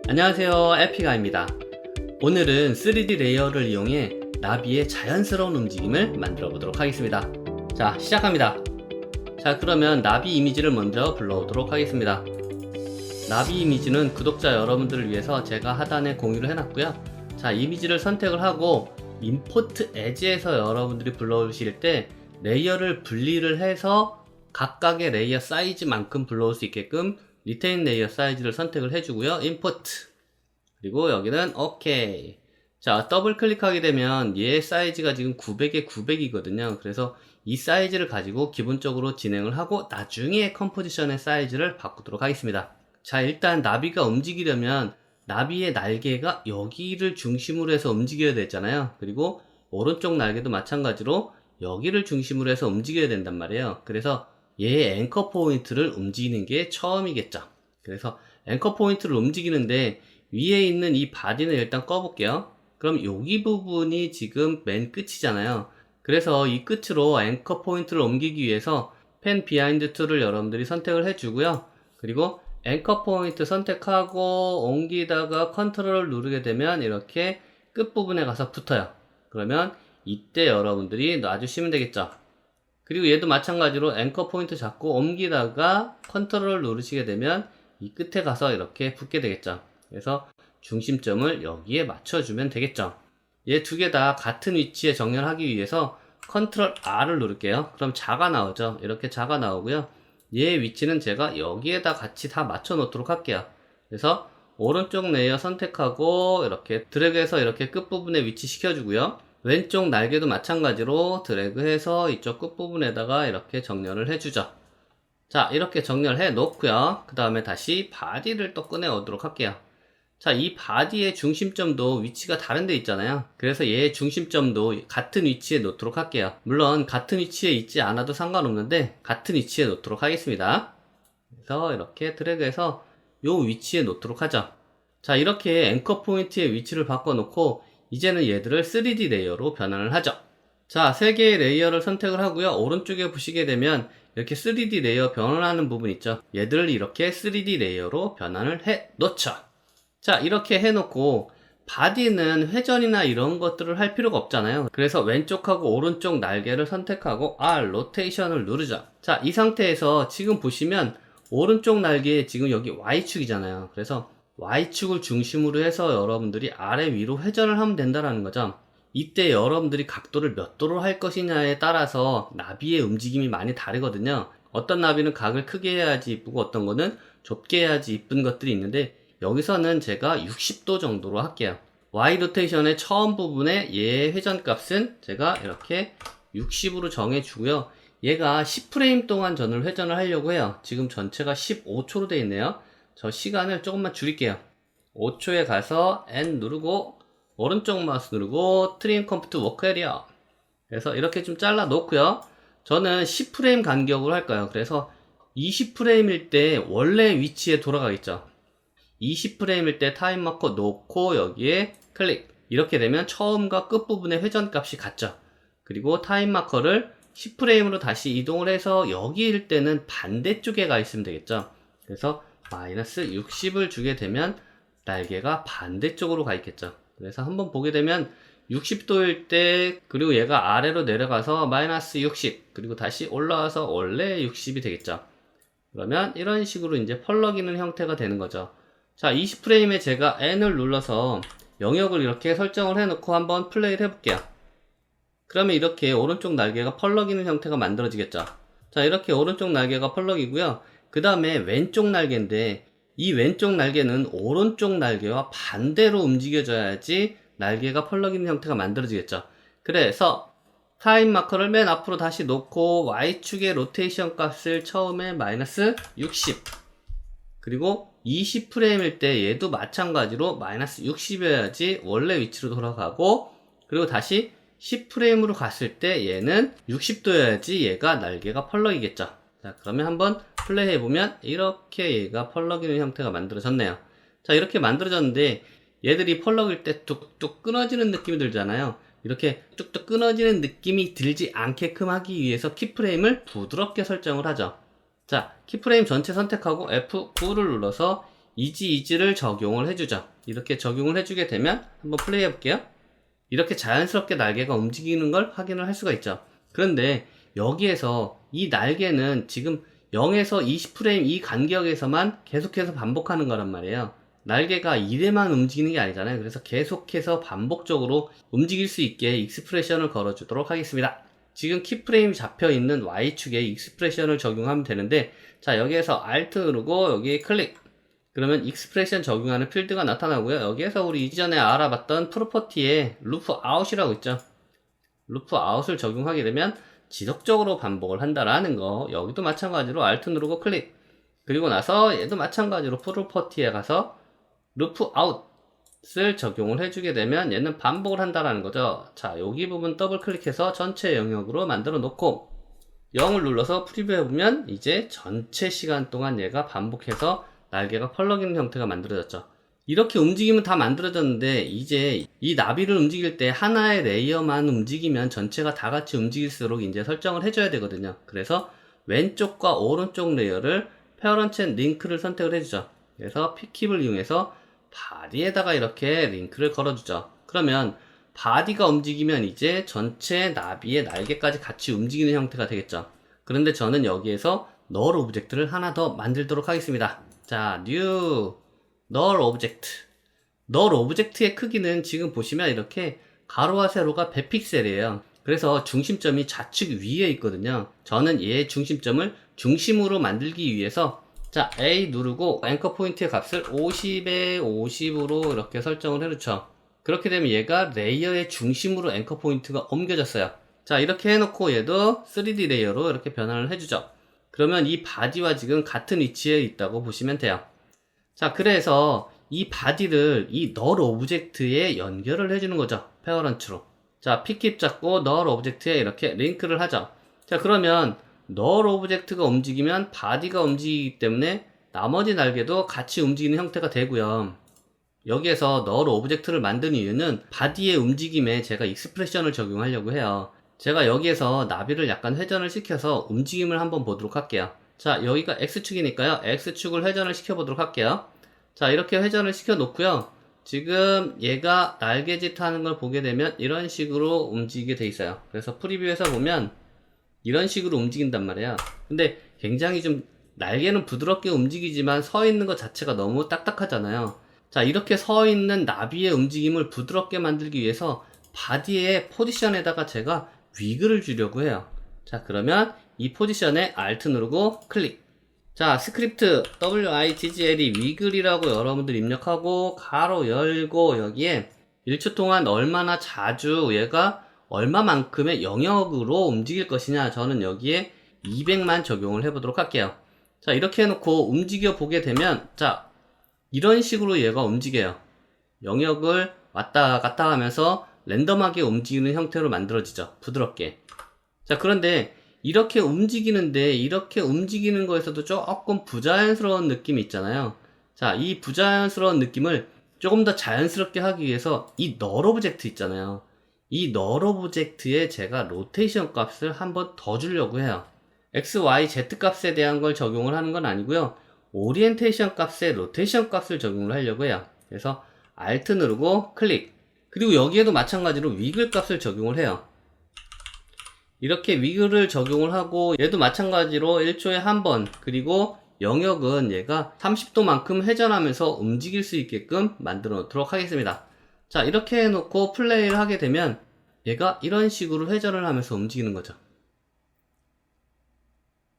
안녕하세요, 에피가입니다. 오늘은 3D 레이어를 이용해 나비의 자연스러운 움직임을 만들어 보도록 하겠습니다. 자, 시작합니다. 자, 그러면 나비 이미지를 먼저 불러오도록 하겠습니다. 나비 이미지는 구독자 여러분들을 위해서 제가 하단에 공유를 해놨고요. 자, 이미지를 선택을 하고 임포트 에즈에서 여러분들이 불러오실 때 레이어를 분리를 해서 각각의 레이어 사이즈만큼 불러올 수 있게끔 리테인 레이어 사이즈를 선택을 해주고요. 임포트, 그리고 여기는 오케이. 자, 더블 클릭하게 되면 얘 사이즈가 지금 900에 900이거든요. 그래서 이 사이즈를 가지고 기본적으로 진행을 하고 나중에 컴포지션의 사이즈를 바꾸도록 하겠습니다. 자, 일단 나비가 움직이려면 나비의 날개가 여기를 중심으로 해서 움직여야 되잖아요. 그리고 오른쪽 날개도 마찬가지로 여기를 중심으로 해서 움직여야 된단 말이에요. 그래서 얘의 앵커 포인트를 움직이는 게 처음이겠죠. 그래서 앵커 포인트를 움직이는데 위에 있는 이 바디는 일단 꺼볼게요. 그럼 여기 부분이 지금 맨 끝이잖아요. 그래서 이 끝으로 앵커 포인트를 옮기기 위해서 펜 비하인드 툴을 여러분들이 선택을 해주고요. 그리고 앵커 포인트 선택하고 옮기다가 컨트롤을 누르게 되면 이렇게 끝부분에 가서 붙어요. 그러면 이때 여러분들이 놔주시면 되겠죠. 그리고 얘도 마찬가지로 앵커 포인트 잡고 옮기다가 컨트롤을 누르시게 되면 이 끝에 가서 이렇게 붙게 되겠죠. 그래서 중심점을 여기에 맞춰주면 되겠죠. 얘 두 개 다 같은 위치에 정렬하기 위해서 컨트롤 R을 누를게요. 그럼 자가 나오죠. 이렇게 자가 나오고요. 얘의 위치는 제가 여기에다 같이 다 맞춰 놓도록 할게요. 그래서 오른쪽 레이어 선택하고 이렇게 드래그해서 이렇게 끝부분에 위치 시켜주고요. 왼쪽 날개도 마찬가지로 드래그해서 이쪽 끝부분에다가 이렇게 정렬을 해주죠. 자, 이렇게 정렬해 놓고요. 그 다음에 다시 바디를 또 꺼내 오도록 할게요. 자, 이 바디의 중심점도 위치가 다른 데 있잖아요. 그래서 얘의 중심점도 같은 위치에 놓도록 할게요. 물론 같은 위치에 있지 않아도 상관없는데 같은 위치에 놓도록 하겠습니다. 그래서 이렇게 드래그해서 요 위치에 놓도록 하죠. 자, 이렇게 앵커 포인트의 위치를 바꿔놓고 이제는 얘들을 3D 레이어로 변환을 하죠. 자, 3개의 레이어를 선택을 하고요. 오른쪽에 보시게 되면 이렇게 3D 레이어 변환하는 부분 있죠. 얘들을 이렇게 3D 레이어로 변환을 해 놓죠. 자, 이렇게 해 놓고 바디는 회전이나 이런 것들을 할 필요가 없잖아요. 그래서 왼쪽하고 오른쪽 날개를 선택하고 R 로테이션을 누르죠. 자, 이 상태에서 지금 보시면 오른쪽 날개에 지금 여기 Y축이잖아요. 그래서 Y축을 중심으로 해서 여러분들이 아래 위로 회전을 하면 된다는 거죠. 이때 여러분들이 각도를 몇 도로 할 것이냐에 따라서 나비의 움직임이 많이 다르거든요. 어떤 나비는 각을 크게 해야지 이쁘고 어떤 거는 좁게 해야지 이쁜 것들이 있는데 여기서는 제가 60도 정도로 할게요. Y 로테이션의 처음 부분에 얘의 회전 값은 제가 이렇게 60으로 정해주고요. 얘가 10프레임 동안 저는 회전을 하려고 해요. 지금 전체가 15초로 되어 있네요. 저 시간을 조금만 줄일게요. 5초에 가서 N 누르고 오른쪽 마우스 누르고 트림 컴퓨트 워크 에리어. 그래서 이렇게 좀 잘라 놓고요. 저는 10프레임 간격으로 할까요? 그래서 20프레임일 때 원래 위치에 돌아가겠죠. 20프레임일 때 타임 마커 놓고 여기에 클릭. 이렇게 되면 처음과 끝부분의 회전 값이 같죠. 그리고 타임 마커를 10프레임으로 다시 이동을 해서 여기일 때는 반대쪽에 가 있으면 되겠죠. 그래서 마이너스 60을 주게 되면 날개가 반대쪽으로 가 있겠죠. 그래서 한번 보게 되면 60도일 때 그리고 얘가 아래로 내려가서 마이너스 60 그리고 다시 올라와서 원래 60이 되겠죠. 그러면 이런 식으로 이제 펄럭이는 형태가 되는 거죠. 자, 20프레임에 제가 N을 눌러서 영역을 이렇게 설정을 해놓고 한번 플레이를 해볼게요. 그러면 이렇게 오른쪽 날개가 펄럭이는 형태가 만들어지겠죠. 자, 이렇게 오른쪽 날개가 펄럭이고요. 그 다음에 왼쪽 날개인데 이 왼쪽 날개는 오른쪽 날개와 반대로 움직여져야지 날개가 펄럭이는 형태가 만들어지겠죠. 그래서 타임 마커를 맨 앞으로 다시 놓고 Y축의 로테이션 값을 처음에 마이너스 60 그리고 20프레임일 때 얘도 마찬가지로 마이너스 60이어야지 원래 위치로 돌아가고 그리고 다시 10프레임으로 갔을 때 얘는 60도여야지 얘가 날개가 펄럭이겠죠. 자, 그러면 한번 플레이 해보면 이렇게 얘가 펄럭이는 형태가 만들어졌네요. 자, 이렇게 만들어졌는데 얘들이 펄럭일 때 뚝뚝 끊어지는 느낌이 들잖아요. 이렇게 뚝뚝 끊어지는 느낌이 들지 않게끔 하기 위해서 키프레임을 부드럽게 설정을 하죠. 자, 키프레임 전체 선택하고 F9를 눌러서 이지를 적용을 해주죠. 이렇게 적용을 해주게 되면 한번 플레이 해볼게요. 이렇게 자연스럽게 날개가 움직이는 걸 확인을 할 수가 있죠. 그런데 여기에서 이 날개는 지금 0에서 20프레임 이 간격에서만 계속해서 반복하는 거란 말이에요. 날개가 이래만 움직이는 게 아니잖아요. 그래서 계속해서 반복적으로 움직일 수 있게 익스프레션을 걸어주도록 하겠습니다. 지금 키프레임이 잡혀있는 Y축에 익스프레션을 적용하면 되는데, 자, 여기에서 Alt 누르고 여기 클릭. 그러면 익스프레션 적용하는 필드가 나타나고요. 여기에서 우리 이전에 알아봤던 프로퍼티에 루프 아웃이라고 있죠. 루프 아웃을 적용하게 되면 지속적으로 반복을 한다라는 거. 여기도 마찬가지로 Alt 누르고 클릭. 그리고 나서 얘도 마찬가지로 프로퍼티에 가서 루프 아웃을 적용을 해주게 되면 얘는 반복을 한다라는 거죠. 자, 여기 부분 더블 클릭해서 전체 영역으로 만들어 놓고 0을 눌러서 프리뷰 해보면 이제 전체 시간 동안 얘가 반복해서 날개가 펄럭이는 형태가 만들어졌죠. 이렇게 움직이면 다 만들어졌는데, 이제 이 나비를 움직일 때 하나의 레이어만 움직이면 전체가 다 같이 움직일수록 이제 설정을 해줘야 되거든요. 그래서 왼쪽과 오른쪽 레이어를 페어런트 앤 링크를 선택을 해주죠. 그래서 P킵을 이용해서 바디에다가 이렇게 링크를 걸어주죠. 그러면 바디가 움직이면 이제 전체 나비의 날개까지 같이 움직이는 형태가 되겠죠. 그런데 저는 여기에서 널 오브젝트를 하나 더 만들도록 하겠습니다. 자, new 널 오브젝트. 널 오브젝트의 크기는 지금 보시면 이렇게 가로와 세로가 100픽셀이에요. 그래서 중심점이 좌측 위에 있거든요. 저는 얘의 중심점을 중심으로 만들기 위해서 자, A 누르고 앵커 포인트의 값을 50에 50으로 이렇게 설정을 해놓죠. 그렇게 되면 얘가 레이어의 중심으로 앵커 포인트가 옮겨졌어요. 자, 이렇게 해놓고 얘도 3D 레이어로 이렇게 변환을 해주죠. 그러면 이 바디와 지금 같은 위치에 있다고 보시면 돼요. 자, 그래서 이 바디를 이 널 오브젝트에 연결을 해주는 거죠. 페어런트로. 자, P킵 잡고 널 오브젝트에 이렇게 링크를 하죠. 자, 그러면 널 오브젝트가 움직이면 바디가 움직이기 때문에 나머지 날개도 같이 움직이는 형태가 되고요. 여기에서 널 오브젝트를 만든 이유는 바디의 움직임에 제가 익스프레션을 적용하려고 해요. 제가 여기에서 나비를 약간 회전을 시켜서 움직임을 한번 보도록 할게요. 자, 여기가 X축이니까요. X축을 회전을 시켜보도록 할게요. 자, 이렇게 회전을 시켜 놓고요. 지금 얘가 날개짓 하는 걸 보게 되면 이런 식으로 움직이게 돼 있어요. 그래서 프리뷰에서 보면 이런 식으로 움직인단 말이에요. 근데 굉장히 좀 날개는 부드럽게 움직이지만 서 있는 것 자체가 너무 딱딱하잖아요. 자, 이렇게 서 있는 나비의 움직임을 부드럽게 만들기 위해서 바디의 포지션에다가 제가 위글을 주려고 해요. 자, 그러면 이 포지션에 Alt 누르고 클릭. 자, 스크립트 WIGGL이 위글이라고 여러분들 입력하고 가로 열고 여기에 1초 동안 얼마나 자주 얘가 얼마만큼의 영역으로 움직일 것이냐, 저는 여기에 200만 적용을 해보도록 할게요. 자, 이렇게 해놓고 움직여 보게 되면 자, 이런 식으로 얘가 움직여요. 영역을 왔다 갔다 하면서 랜덤하게 움직이는 형태로 만들어지죠. 부드럽게. 자, 그런데 이렇게 움직이는데 이렇게 움직이는 거에서도 조금 부자연스러운 느낌이 있잖아요. 자, 이 부자연스러운 느낌을 조금 더 자연스럽게 하기 위해서 이 널 오브젝트 있잖아요. 이 널 오브젝트에 제가 로테이션 값을 한번 더 주려고 해요. X, Y, Z 값에 대한 걸 적용을 하는 건 아니고요. 오리엔테이션 값에 로테이션 값을 적용을 하려고 해요. 그래서 Alt 누르고 클릭. 그리고 여기에도 마찬가지로 위글 값을 적용을 해요. 이렇게 위글을 적용을 하고 얘도 마찬가지로 1초에 한 번, 그리고 영역은 얘가 30도만큼 회전하면서 움직일 수 있게끔 만들어 놓도록 하겠습니다. 자, 이렇게 해놓고 플레이를 하게 되면 얘가 이런 식으로 회전을 하면서 움직이는 거죠.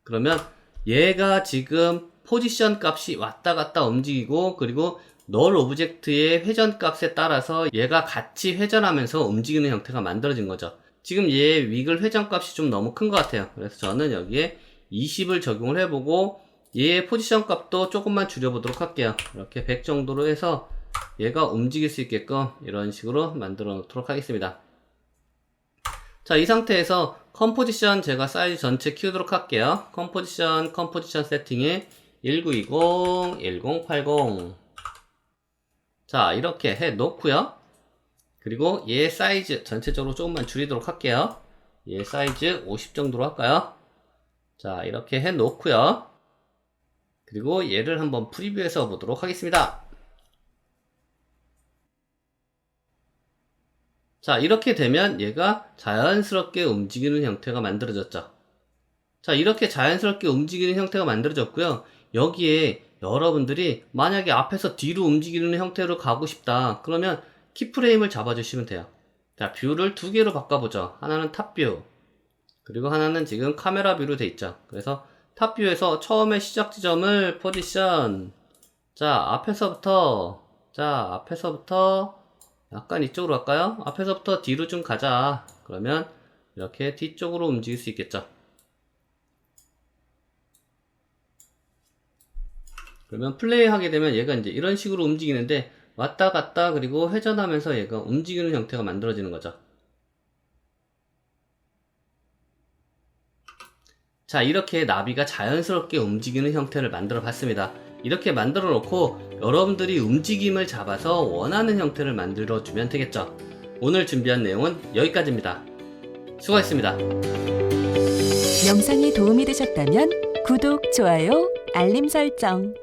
그러면 얘가 지금 포지션 값이 왔다 갔다 움직이고, 그리고 널 오브젝트의 회전 값에 따라서 얘가 같이 회전하면서 움직이는 형태가 만들어진 거죠. 지금 얘 위글 회전 값이 좀 너무 큰 것 같아요. 그래서 저는 여기에 20을 적용을 해보고 얘의 포지션 값도 조금만 줄여보도록 할게요. 이렇게 100 정도로 해서 얘가 움직일 수 있게끔 이런 식으로 만들어 놓도록 하겠습니다. 자, 이 상태에서 컴포지션 제가 사이즈 전체 키우도록 할게요. 컴포지션 세팅에 1920, 1080. 자, 이렇게 해 놓고요. 그리고 얘 사이즈 전체적으로 조금만 줄이도록 할게요. 얘 사이즈 50 정도로 할까요? 자, 이렇게 해 놓고요. 그리고 얘를 한번 프리뷰해서 보도록 하겠습니다. 자, 이렇게 되면 얘가 자연스럽게 움직이는 형태가 만들어졌죠. 자, 이렇게 자연스럽게 움직이는 형태가 만들어졌고요. 여기에 여러분들이 만약에 앞에서 뒤로 움직이는 형태로 가고 싶다. 그러면 키프레임을 잡아주시면 돼요. 자, 뷰를 두 개로 바꿔보죠. 하나는 탑뷰, 그리고 하나는 지금 카메라 뷰로 돼 있죠. 그래서 탑뷰에서 처음에 시작 지점을 포지션, 자, 앞에서부터 약간 이쪽으로 갈까요? 앞에서부터 뒤로 좀 가자. 그러면 이렇게 뒤쪽으로 움직일 수 있겠죠. 그러면 플레이 하게 되면 얘가 이제 이런 식으로 움직이는데 왔다 갔다 그리고 회전하면서 얘가 움직이는 형태가 만들어지는 거죠. 자, 이렇게 나비가 자연스럽게 움직이는 형태를 만들어 봤습니다. 이렇게 만들어 놓고 여러분들이 움직임을 잡아서 원하는 형태를 만들어 주면 되겠죠. 오늘 준비한 내용은 여기까지입니다. 수고하셨습니다. 영상이 도움이 되셨다면 구독, 좋아요, 알림 설정